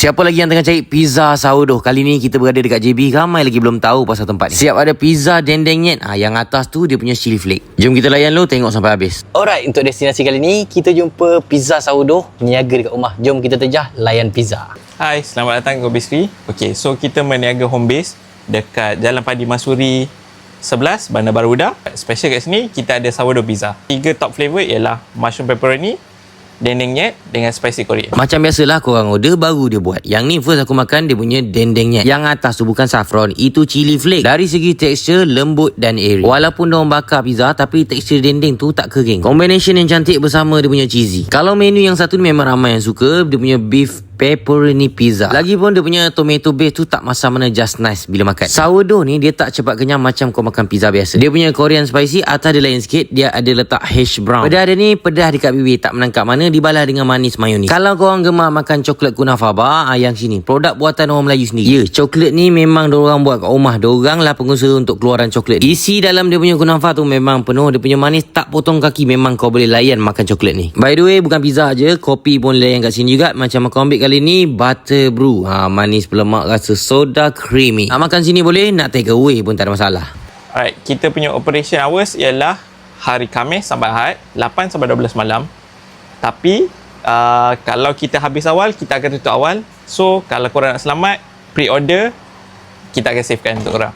Siapa lagi yang tengah cari pizza sourdough? Kali ni kita berada dekat JB. Ramai lagi belum tahu pasal tempat ni. Siap ada pizza dendeng nyet. Yang atas tu dia punya chili flake. Jom kita layan lo, tengok sampai habis. Alright, untuk destinasi kali ni kita jumpa pizza sourdough niaga dekat rumah. Jom kita terjah layan pizza. Hai, selamat datang ke Bisri. Okay, so kita meniaga home base dekat Jalan Padi Masuri 11, Bandar Baru Uda. Special kat sini, kita ada sourdough pizza. 3 top flavor ialah mushroom pepperoni, dendeng nyet dengan spicy Korean. Macam biasalah korang order baru dia buat. Yang ni first aku makan dia punya dendeng nyet. Yang atas tu bukan saffron, itu chili flake. Dari segi tekstur lembut dan airy. Walaupun diorang bakar pizza tapi tekstur dendeng tu tak kering. Combination yang cantik bersama dia punya cheesy. Kalau menu yang satu ni memang ramai yang suka, dia punya beef pepperoni pizza. Lagipun dia punya tomato base tu tak masam mana, just nice bila makan. Sourdough ni dia tak cepat kenyang macam kau makan pizza biasa. Dia punya Korean spicy atas dia lain sikit. Dia ada letak hash brown. Pedas dia ni pedas dekat bibir, tak menangkap mana, dibalas dengan manis mayonis. Kalau korang gemar makan coklat kunafa bar, yang sini produk buatan orang Melayu sendiri. Ya, coklat ni memang diorang buat kat rumah. Diorang lah pengusaha untuk keluaran coklat. Isi dalam dia punya kunafa tu memang penuh. Dia punya manis tak potong kaki. Memang kau boleh layan makan coklat ni. By the way, bukan pizza je, kopi pun layan kat sini juga. Macam aku ambil kali ni butter brew. Manis berlemak, rasa soda creamy. Makan sini boleh, nak take away pun tak ada masalah. Alright, kita punya operation hours ialah hari Khamis sampai Ahad 8 sampai 12 malam. Tapi kalau kita habis awal, kita akan tutup awal. So kalau korang nak selamat, pre-order, kita akan savekan untuk korang.